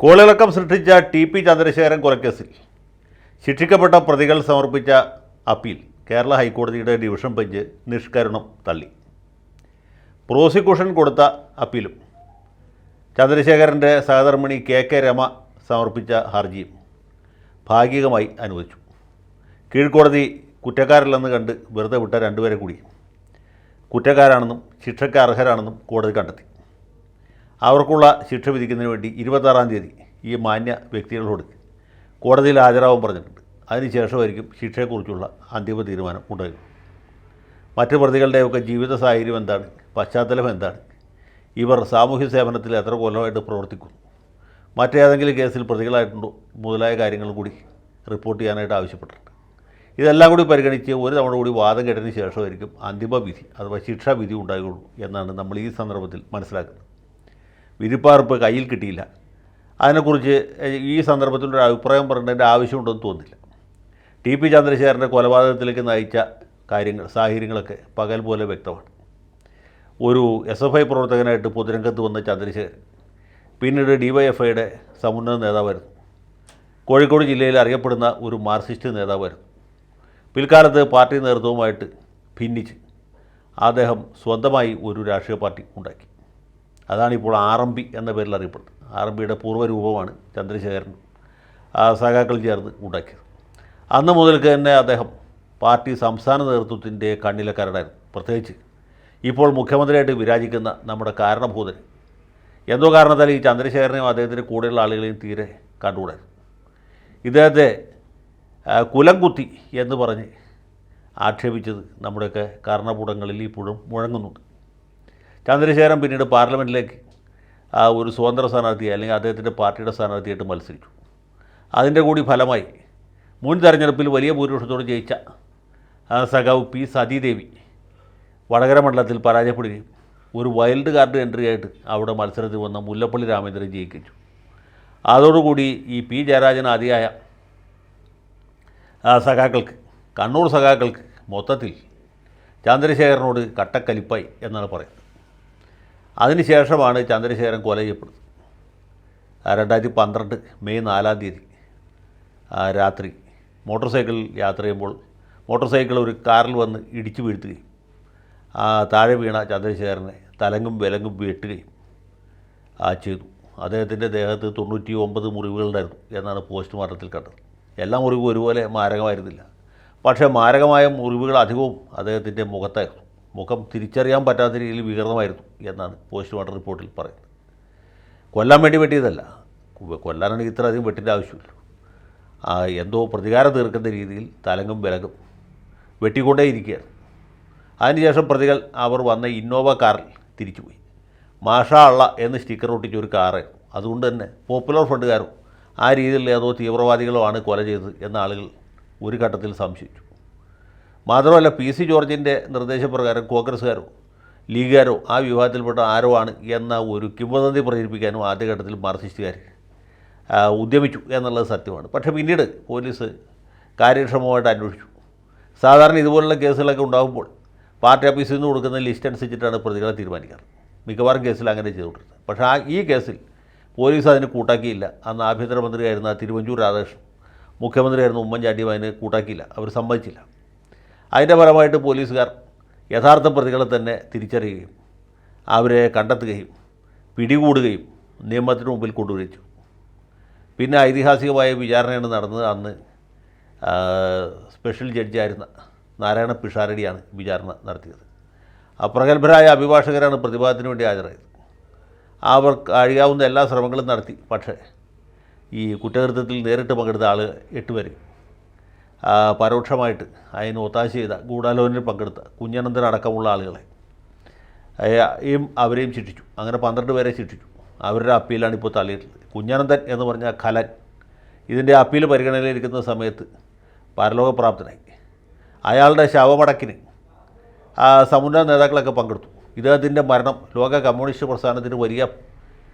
കോളിളക്കം സൃഷ്ടിച്ച ടി.പി. ചന്ദ്രശേഖരൻ കൊലക്കേസിൽ ശിക്ഷിക്കപ്പെട്ട പ്രതികൾ സമർപ്പിച്ച അപ്പീൽ കേരള ഹൈക്കോടതിയുടെ ഡിവിഷൻ ബെഞ്ച് നിഷ്കരണം തള്ളി. പ്രോസിക്യൂഷൻ കൊടുത്ത അപ്പീലും ചന്ദ്രശേഖരൻ്റെ സഹധർമ്മിണി കെ രമ സമർപ്പിച്ച ഹർജിയും ഭാഗികമായി അനുവദിച്ചു. കീഴ്ക്കോടതി കുറ്റക്കാരില്ലെന്ന് കണ്ട് വെറുതെ വിട്ട രണ്ടുപേരെ കൂടി കുറ്റക്കാരാണെന്നും ശിക്ഷയ്ക്ക് അർഹരാണെന്നും കോടതി കണ്ടെത്തി. അവർക്കുള്ള ശിക്ഷ വിധിക്കുന്നതിന് വേണ്ടി 26-ാം തീയതി ഈ മാന്യ വ്യക്തികളോട് കോടതിയിൽ ഹാജരാവാൻ പറഞ്ഞിട്ടുണ്ട്. അതിനുശേഷമായിരിക്കും ശിക്ഷയെക്കുറിച്ചുള്ള അന്തിമ തീരുമാനം ഉണ്ടാകും. മറ്റ് പ്രതികളുടെയൊക്കെ ജീവിത സാഹചര്യം എന്താണ്, പശ്ചാത്തലം എന്താണ്, ഇവർ സാമൂഹ്യ സേവനത്തിൽ എത്ര കൊല്ലമായിട്ട് പ്രവർത്തിക്കുന്നു, മറ്റേതെങ്കിലും കേസിൽ പ്രതികളായിട്ടുണ്ടോ മുതലായ കാര്യങ്ങൾ കൂടി റിപ്പോർട്ട് ചെയ്യാനായിട്ട് ആവശ്യപ്പെട്ടിട്ടുണ്ട്. ഇതെല്ലാം കൂടി പരിഗണിച്ച് ഒരു തവണ കൂടി വാദം കേട്ടതിന് ശേഷമായിരിക്കും അന്തിമ വിധി അഥവാ ശിക്ഷാവിധി ഉണ്ടാകുള്ളൂ എന്നാണ് നമ്മൾ ഈ സന്ദർഭത്തിൽ മനസ്സിലാക്കുന്നത്. വിധിപ്പാർപ്പ് കയ്യിൽ കിട്ടിയില്ല. അതിനെക്കുറിച്ച് ഈ സന്ദർഭത്തിലൊരു അഭിപ്രായം പറയേണ്ടതിൻ്റെ ആവശ്യമുണ്ടെന്ന് തോന്നുന്നില്ല. ടി.പി. ചന്ദ്രശേഖരൻ്റെ കൊലപാതകത്തിലേക്ക് നയിച്ച സാഹചര്യങ്ങളൊക്കെ പകൽ പോലെ വ്യക്തമാണ്. ഒരു SFI പ്രവർത്തകനായിട്ട് പൊതുരംഗത്ത് വന്ന ചന്ദ്രശേഖരൻ പിന്നീട് DYFIയുടെ സമുന്നത നേതാവായിരുന്നു. കോഴിക്കോട് ജില്ലയിൽ അറിയപ്പെടുന്ന ഒരു മാർക്സിസ്റ്റ് നേതാവായിരുന്നു. പിൽക്കാലത്ത് പാർട്ടി നേതൃത്വവുമായിട്ട് ഭിന്നിച്ച് അദ്ദേഹം സ്വന്തമായി ഒരു രാഷ്ട്രീയ പാർട്ടി ഉണ്ടാക്കി. അതാണിപ്പോൾ RMP എന്ന പേരിൽ അറിയപ്പെടുന്നത്. RMPയുടെ പൂർവ്വരൂപമാണ് ചന്ദ്രശേഖരൻ സഖാക്കൾ ചേർന്ന് ഉണ്ടാക്കിയത്. അന്ന് മുതൽക്ക് തന്നെ അദ്ദേഹം പാർട്ടി സംസ്ഥാന നേതൃത്വത്തിൻ്റെ കണ്ണിലെ കരടായിരുന്നു. പ്രത്യേകിച്ച് ഇപ്പോൾ മുഖ്യമന്ത്രിയായിട്ട് വിരാജിക്കുന്ന നമ്മുടെ കാരണഭൂതൻ എന്തോ കാരണത്താൽ ഈ ചന്ദ്രശേഖരനെയും അദ്ദേഹത്തിൻ്റെ കൂടെയുള്ള ആളുകളെയും തീരെ കണ്ടുകൂടായിരുന്നു. ഇദ്ദേഹത്തെ കുലം കുത്തി എന്ന് പറഞ്ഞ് ആക്ഷേപിച്ചത് നമ്മുടെയൊക്കെ കാരണപൂടങ്ങളിൽ ഇപ്പോഴും മുഴങ്ങുന്നുണ്ട്. ചന്ദ്രശേഖരൻ പിന്നീട് പാർലമെൻറ്റിലേക്ക് ഒരു സ്വതന്ത്ര സ്ഥാനാർത്ഥിയായി അല്ലെങ്കിൽ അദ്ദേഹത്തിൻ്റെ പാർട്ടിയുടെ സ്ഥാനാർത്ഥിയായിട്ട് മത്സരിച്ചു. അതിൻ്റെ കൂടി ഫലമായി മുൻ തെരഞ്ഞെടുപ്പിൽ വലിയ ഭൂരിപക്ഷത്തോട് ജയിച്ച സഖാവ് P. സതീദേവി വടകര മണ്ഡലത്തിൽ പരാജയപ്പെടുകയും ഒരു വൈൽഡ് കാർഡ് എൻട്രി ആയിട്ട് അവിടെ മത്സരത്തിൽ വന്ന മുല്ലപ്പള്ളി രാമചന്ദ്രൻ ജയിക്കിച്ചു. അതോടുകൂടി ഈ P. ജയരാജൻ ആദിയായ സഖാക്കൾക്ക്, കണ്ണൂർ സഖാക്കൾക്ക് മൊത്തത്തിൽ ചന്ദ്രശേഖരനോട് കട്ടക്കലിപ്പായി എന്നാണ് പറയുന്നത്. അതിനുശേഷമാണ് ചന്ദ്രശേഖരൻ കൊല ചെയ്യപ്പെടുന്നത്. 2012 മെയ് 4-ാം തീയതി രാത്രി മോട്ടോർ സൈക്കിളിൽ യാത്ര ചെയ്യുമ്പോൾ മോട്ടോർ ഒരു കാറിൽ വന്ന് ഇടിച്ചു വീഴ്ത്തുകയും താഴെ വീണ ചന്ദ്രശേഖരനെ തലങ്ങും വിലങ്ങും വെട്ടുകയും ചെയ്തു. അദ്ദേഹത്തിൻ്റെ ദേഹത്ത് 99 മുറിവുകളുണ്ടായിരുന്നു എന്നാണ് പോസ്റ്റ്മോർട്ടത്തിൽ കണ്ടത്. എല്ലാ മുറിവും ഒരുപോലെ മാരകമായിരുന്നില്ല. പക്ഷേ മാരകമായ മുറിവുകൾ അധികവും അദ്ദേഹത്തിൻ്റെ മുഖത്തായിരുന്നു. മുഖം തിരിച്ചറിയാൻ പറ്റാത്ത രീതിയിൽ വികൃതമായിരുന്നു എന്നാണ് പോസ്റ്റ്മോർട്ടം റിപ്പോർട്ടിൽ പറയുന്നത്. കൊല്ലാൻ വേണ്ടി വെട്ടിയതല്ല. കൊല്ലാനാണെങ്കിൽ ഇത്ര അധികം വെട്ടിൻ്റെ ആവശ്യമില്ല. എന്തോ പ്രതികാരം തീർക്കുന്ന രീതിയിൽ തലങ്ങും വിലങ്ങും വെട്ടിക്കൊണ്ടേയിരിക്കുകയാണ്. അതിനുശേഷം പ്രതികൾ അവർ വന്ന ഇന്നോവ കാറിൽ തിരിച്ചുപോയി. മാഷാ അള്ള എന്ന് സ്റ്റിക്കർ ഒട്ടിച്ച ഒരു കാറായിരുന്നു. അതുകൊണ്ട് തന്നെ പോപ്പുലർ ഫ്രണ്ടുകാരോ ആ രീതിയിൽ ഏതോ തീവ്രവാദികളോ ആണ് കൊല ചെയ്തത് എന്ന ആളുകൾ ഒരു ഘട്ടത്തിൽ സംശയിച്ചു. മാത്രമല്ല PC ജോർജിൻ്റെ നിർദ്ദേശപ്രകാരം കോൺഗ്രസ്സുകാരോ ലീഗുകാരോ ആ വിഭാഗത്തിൽപ്പെട്ട ആരോ ആണ് എന്ന ഒരു കിംവദന്തി പ്രചരിപ്പിക്കാനും ആദ്യഘട്ടത്തിൽ മാർക്സിസ്റ്റുകാർ ഉദ്യമിച്ചു എന്നുള്ളത് സത്യമാണ്. പക്ഷേ പിന്നീട് പോലീസ് കാര്യക്ഷമമായിട്ട് അന്വേഷിച്ചു. സാധാരണ ഇതുപോലുള്ള കേസുകളൊക്കെ ഉണ്ടാകുമ്പോൾ പാർട്ടി ഓഫീസിൽ നിന്ന് കൊടുക്കുന്ന ലിസ്റ്റ് അനുസരിച്ചിട്ടാണ് പ്രതികളെ തീരുമാനിക്കാറ്. മിക്കവാറും കേസിൽ അങ്ങനെ ചെയ്തുകൊണ്ടിരുന്നത്. പക്ഷേ ഈ കേസിൽ പോലീസ് അതിന് കൂട്ടാക്കിയില്ല. അന്ന് ആഭ്യന്തരമന്ത്രിയായിരുന്ന തിരുവഞ്ചൂർ രാധാകൃഷ്ണൻ, മുഖ്യമന്ത്രിയായിരുന്ന ഉമ്മൻചാണ്ടിയും അതിന് കൂട്ടാക്കിയില്ല. അവർ സമ്മതിച്ചില്ല. അതിൻ്റെ ഫലമായിട്ട് പോലീസുകാർ യഥാർത്ഥ പ്രതികളെ തന്നെ തിരിച്ചറിയുകയും അവരെ കണ്ടെത്തുകയും പിടികൂടുകയും നിയമത്തിന് മുമ്പിൽ കൊണ്ടുവച്ചു. പിന്നെ ഐതിഹാസികമായ വിചാരണയാണ് നടന്നത്. അന്ന് സ്പെഷ്യൽ ജഡ്ജിയായിരുന്ന നാരായണ പിഷാരടിയാണ് വിചാരണ നടത്തിയത്. പ്രഗത്ഭരായ അഭിഭാഷകരാണ് പ്രതിഭാഗത്തിന് വേണ്ടി ഹാജരായത്. അവർ കഴിയാവുന്ന എല്ലാ ശ്രമങ്ങളും നടത്തി. പക്ഷേ ഈ കുറ്റകൃത്യത്തിൽ നേരിട്ട് പങ്കെടുത്ത ആൾ 8 പേര്, പരോക്ഷമായിട്ട് അതിന് ഒത്താശ ചെയ്ത ഗൂഢാലോചനയിൽ പങ്കെടുത്ത കുഞ്ഞനന്തൻ അടക്കമുള്ള ആളുകളെ അവരെയും ശിക്ഷിച്ചു. അങ്ങനെ 12 പേരെ ശിക്ഷിച്ചു. അവരുടെ അപ്പീലാണ് ഇപ്പോൾ തള്ളിയിട്ടുള്ളത്. കുഞ്ഞനന്തൻ എന്ന് പറഞ്ഞ ഖലൻ ഇതിൻ്റെ അപ്പീൽ പരിഗണനയിലിരിക്കുന്ന സമയത്ത് പരലോകപ്രാപ്തനായി. അയാളുടെ ശവമടക്കിന് സമുന്നത നേതാക്കളൊക്കെ പങ്കെടുത്തു. ഇദ്ദേഹത്തിൻ്റെ മരണം ലോക കമ്മ്യൂണിസ്റ്റ് പ്രസ്ഥാനത്തിന് വലിയ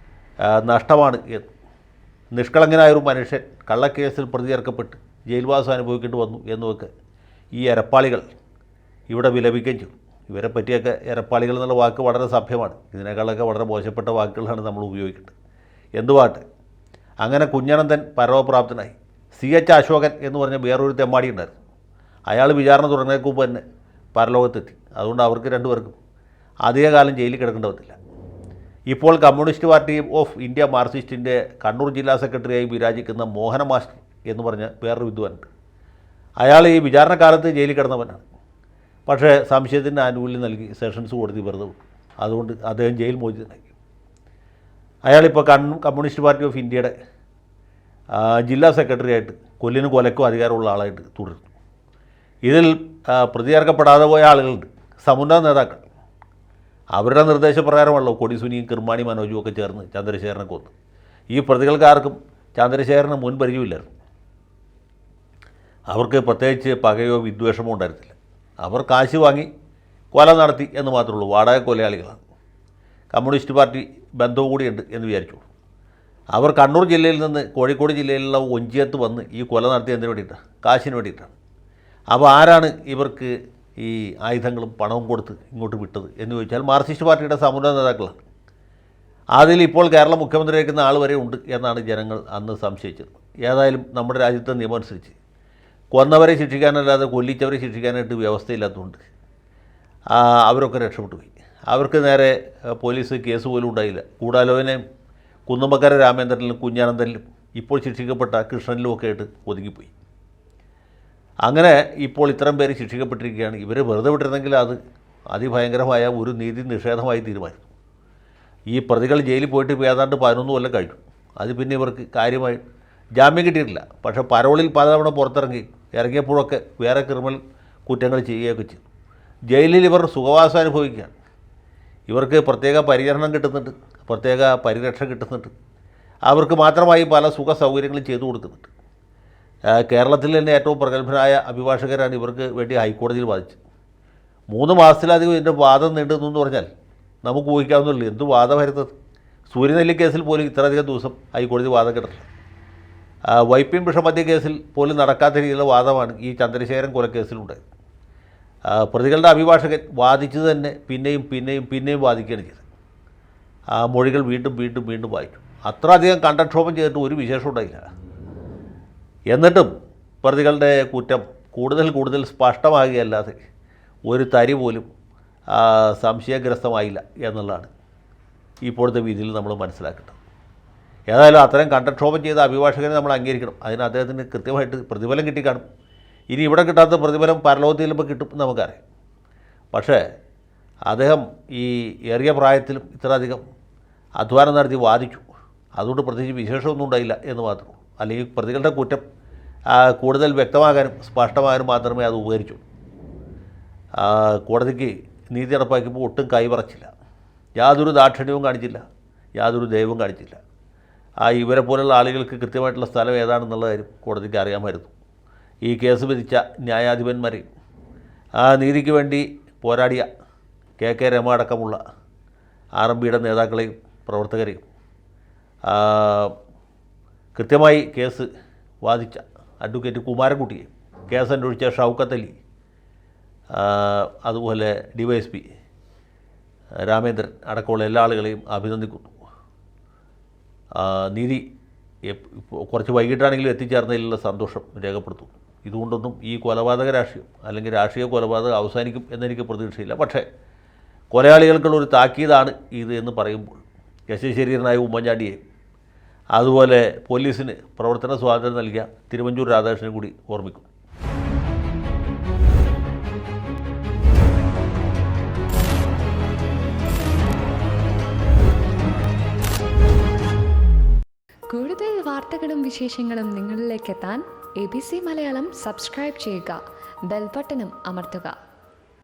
നഷ്ടമാണ് എന്ന്. നിഷ്കളങ്കനായ ഒരു മനുഷ്യൻ കള്ളക്കേസിൽ പ്രതി ചേർക്കപ്പെട്ട് ജയിൽവാസം അനുഭവിക്കേണ്ടി വന്നു എന്നുമൊക്കെ ഈ എരപ്പാളികൾ ഇവിടെ വിലപിക്കുകയും ചെയ്തു. ഇവരെ പറ്റിയൊക്കെ എരപ്പാളികൾ എന്നുള്ള വാക്ക് വളരെ സഭ്യമാണ്. ഇതിനേക്കാളൊക്കെ വളരെ മോശപ്പെട്ട വാക്കുകളാണ് നമ്മൾ ഉപയോഗിക്കേണ്ടത്. എന്തുവാട്ടെ, അങ്ങനെ കുഞ്ഞനന്തൻ പരമപ്രാപ്തനായി. CH അശോകൻ എന്ന് പറഞ്ഞ വേറൊരു തെമ്മാടി ഉണ്ടായിരുന്നു. അയാൾ വിചാരണ തുടങ്ങുന്നതിന് മുമ്പ് തന്നെ പരലോകത്തെത്തി. അതുകൊണ്ട് അവർക്ക് രണ്ടുപേർക്കും അധികകാലം ജയിലിൽ കിടക്കേണ്ടി വന്നില്ല. ഇപ്പോൾ കമ്മ്യൂണിസ്റ്റ് പാർട്ടി ഓഫ് ഇന്ത്യ മാർക്സിസ്റ്റിൻ്റെ കണ്ണൂർ ജില്ലാ സെക്രട്ടറിയായി വിരാജിക്കുന്ന മോഹന മാസ്റ്റർ എന്ന് പറഞ്ഞ വേറൊരു വിദ്വാനുണ്ട്. അയാൾ ഈ വിചാരണക്കാലത്ത് ജയിലിൽ കിടന്നവനാണ്. പക്ഷേ സംശയത്തിന് ആനുകൂല്യം നൽകി സെഷൻസ് കോടതി വെറുതെ വിട്ടു. അതുകൊണ്ട് അദ്ദേഹം ജയിൽ മോചിതനായി. അയാളിപ്പോൾ കമ്മ്യൂണിസ്റ്റ് പാർട്ടി ഓഫ് ഇന്ത്യയുടെ ജില്ലാ സെക്രട്ടറി ആയിട്ട് കൊല്ലിനും കൊലക്കും അധികാരമുള്ള ആളായിട്ട് തുടരുന്നു. ഇതിൽ പ്രതി ചേർക്കപ്പെടാതെ പോയ ആളുകളുണ്ട്, സമുന്നത നേതാക്കൾ. അവരുടെ നിർദ്ദേശപ്രകാരമല്ലോ കൊടിസുനിയും കിർമാണി മനോജും ഒക്കെ ചേർന്ന് ചന്ദ്രശേഖരനെ കൊന്നു. ഈ പ്രതികൾക്കാർക്കും ചന്ദ്രശേഖരന് മുൻ പരിചയമില്ലായിരുന്നു. അവർക്ക് പ്രത്യേകിച്ച് പകയോ വിദ്വേഷമോ ഉണ്ടായിരുന്നില്ല. അവർ കാശ് വാങ്ങി കൊല നടത്തി എന്ന് മാത്രമേ ഉള്ളൂ. വാടക കൊലയാളികളാണ്. കമ്മ്യൂണിസ്റ്റ് പാർട്ടി ബന്ധവും കൂടിയുണ്ട് എന്ന് വിചാരിച്ചു. അവർ കണ്ണൂർ ജില്ലയിൽ നിന്ന് കോഴിക്കോട് ജില്ലയിലുള്ള ഒഞ്ചിയത്ത് വന്ന് ഈ കൊല നടത്തിയതിന് വേണ്ടിയിട്ടാണ്, കാശിന് വേണ്ടിയിട്ടാണ്. അപ്പോൾ ആരാണ് ഇവർക്ക് ഈ ആയുധങ്ങളും പണവും കൊടുത്ത് ഇങ്ങോട്ട് വിട്ടത് എന്ന് ചോദിച്ചാൽ മാർക്സിസ്റ്റ് പാർട്ടിയുടെ സമുന്നത നേതാക്കളാണ്. അതിൽ ഇപ്പോൾ കേരള മുഖ്യമന്ത്രിയായിരിക്കുന്ന ആൾ വരെ ഉണ്ട് എന്നാണ് ജനങ്ങൾ അന്ന് സംശയിച്ചത്. ഏതായാലും നമ്മുടെ രാജ്യത്തെ നിയമം അനുസരിച്ച് കൊന്നവരെ ശിക്ഷിക്കാനല്ലാതെ കൊല്ലിച്ചവരെ ശിക്ഷിക്കാനായിട്ട് വ്യവസ്ഥയില്ലാത്തതുകൊണ്ട് അവരൊക്കെ രക്ഷപ്പെട്ടു പോയി. അവർക്ക് നേരെ പോലീസ് കേസ് പോലും ഉണ്ടായില്ല. കൂടാലോചനയും കുന്നുമ്മക്കര രാമേന്ദ്രനിലും കുഞ്ഞാനന്ദനിലും ഇപ്പോൾ ശിക്ഷിക്കപ്പെട്ട കൃഷ്ണനിലും ഒക്കെ ആയിട്ട് ഒതുങ്ങിപ്പോയി. അങ്ങനെ ഇപ്പോൾ ഇത്തരം പേര് ശിക്ഷിക്കപ്പെട്ടിരിക്കുകയാണ്. ഇവർ വെറുതെ വിട്ടിരുന്നെങ്കിൽ അത് അതിഭയങ്കരമായ ഒരു നീതി നിഷേധമായി തീരുമാനിച്ചു. ഈ പ്രതികൾ ജയിലിൽ പോയിട്ട് ഇപ്പോൾ ഏതാണ്ട് 11 കൊല്ലം കഴിഞ്ഞു. അത് പിന്നെ ഇവർക്ക് കാര്യമായി ജാമ്യം കിട്ടിയിട്ടില്ല. പക്ഷേ പരോളിൽ പലതവണ ഇറങ്ങിയപ്പോഴൊക്കെ വേറെ ക്രിമിനൽ കുറ്റങ്ങൾ ചെയ്യുകയൊക്കെ ചെയ്തു. ജയിലിൽ ഇവർ സുഖവാസം അനുഭവിക്കുകയാണ്. ഇവർക്ക് പ്രത്യേക പരിചരണം കിട്ടുന്നുണ്ട്, പ്രത്യേക പരിരക്ഷ കിട്ടുന്നുണ്ട്. അവർക്ക് മാത്രമായി പല സുഖ സൗകര്യങ്ങളും ചെയ്തു കൊടുക്കുന്നുണ്ട്. കേരളത്തിൽ തന്നെ ഏറ്റവും പ്രഗത്ഭരായ അഭിഭാഷകരാണ് ഇവർക്ക് വേണ്ടി ഹൈക്കോടതിയിൽ വാദിച്ചത്. 3 മാസത്തിലധികം ഇതിൻ്റെ വാദം നീണ്ടുന്നു പറഞ്ഞാൽ നമുക്ക് ഊഹിക്കാവുന്നുള്ളൂ എന്ത് വാദമായിരുന്നത്. സൂര്യനെല്ലി കേസിൽ പോലും ഇത്രയധികം ദിവസം ഹൈക്കോടതി വാദം കിട്ടില്ല. വൈപ്പിൻ വിഷമദ്യ കേസിൽ പോലും നടക്കാത്ത രീതിയിലുള്ള വാദമാണ് ഈ ചന്ദ്രശേഖരൻ കൊലക്കേസിലുണ്ടായത്. പ്രതികളുടെ അഭിഭാഷകൻ വാദിച്ചത് തന്നെ പിന്നെയും വാദിക്കുകയാണ് ചെയ്തത്. മൊഴികൾ വീണ്ടും വായിച്ചു. അത്ര അധികം കണ്ടക്ഷോഭം ചെയ്തിട്ട് ഒരു വിശേഷം ഉണ്ടായില്ല. എന്നിട്ടും പ്രതികളുടെ കുറ്റം കൂടുതൽ സ്പഷ്ടമാകുകയല്ലാതെ ഒരു തരി പോലും സംശയഗ്രസ്തമായില്ല എന്നുള്ളതാണ് ഇപ്പോഴത്തെ വിധിയിൽ നമ്മൾ മനസ്സിലാക്കേണ്ടത്. ഏതായാലും അത്രയും കണ്ടക്ഷോഭം ചെയ്ത അഭിഭാഷകനെ നമ്മൾ അംഗീകരിക്കണം. അതിന് അദ്ദേഹത്തിന് കൃത്യമായിട്ട് പ്രതിഫലം കിട്ടിക്കാണും. ഇനി ഇവിടെ കിട്ടാത്ത പ്രതിഫലം പരലോകത്തിൽ ചിലപ്പോൾ കിട്ടും നമുക്കറിയാം. പക്ഷേ അദ്ദേഹം ഈ ഏറിയ പ്രായത്തിലും ഇത്രയധികം അധ്വാനം നടത്തി വാദിച്ചു. അതുകൊണ്ട് പ്രത്യേകിച്ച് വിശേഷമൊന്നും ഉണ്ടായില്ല എന്ന് മാത്രമേ. അല്ലെങ്കിൽ പ്രതികളുടെ കുറ്റം കൂടുതൽ വ്യക്തമാകാനും സ്പഷ്ടമാകാനും മാത്രമേ അത് ഉപകരിച്ചു. കോടതിക്ക് നീതി നടപ്പാക്കിയപ്പോൾ ഒട്ടും കൈപറച്ചില്ല, യാതൊരു ദാക്ഷിണ്യവും കാണിച്ചില്ല, യാതൊരു ദയവും കാണിച്ചില്ല. ഇവരെ പോലുള്ള ആളുകൾക്ക് കൃത്യമായിട്ടുള്ള സ്ഥലം ഏതാണെന്നുള്ള കാര്യം കോടതിക്ക് അറിയാമായിരുന്നു. ഈ കേസ് വിധിച്ച ന്യായാധിപന്മാരെയും നീതിക്ക് വേണ്ടി പോരാടിയ KK രമ അടക്കമുള്ള RMPയുടെ നേതാക്കളെയും പ്രവർത്തകരെയും കൃത്യമായി കേസ് വാദിച്ച അഡ്വക്കേറ്റ് കുമാരൻകുട്ടിയെ, കേസ് അന്വേഷിച്ച ഷൗക്കത്ത് അലി, അതുപോലെ DYSP രാമേന്ദ്രൻ അടക്കമുള്ള എല്ലാ ആളുകളെയും അഭിനന്ദിക്കുന്നു. നീതി കുറച്ച് വൈകിട്ടാണെങ്കിലും എത്തിച്ചേർന്നതിലുള്ള സന്തോഷം രേഖപ്പെടുത്തുന്നു. ഇതുകൊണ്ടൊന്നും ഈ കൊലപാതക രാഷ്ട്രീയം അല്ലെങ്കിൽ രാഷ്ട്രീയ കൊലപാതകം അവസാനിക്കും എന്നെനിക്ക് പ്രതീക്ഷയില്ല. പക്ഷേ കൊലയാളികൾക്കുള്ള ഒരു താക്കീതാണ് ഇത് എന്ന് പറയുമ്പോൾ യശശരീരനായ ഉമ്മൻചാണ്ടിയെ, അതുപോലെ പോലീസിന് പ്രവർത്തന സ്വാതന്ത്ര്യം നൽകിയ തിരുവഞ്ചൂർ രാധാകൃഷ്ണനെ കൂടി ഓർമ്മിക്കും. കൂടുതൽ വാർത്തകളും വിശേഷങ്ങളും നിങ്ങളിലേക്ക് എത്താൻ ABC മലയാളം സബ്സ്ക്രൈബ് ചെയ്യുക, ബെൽ ബട്ടണും അമർത്തുക.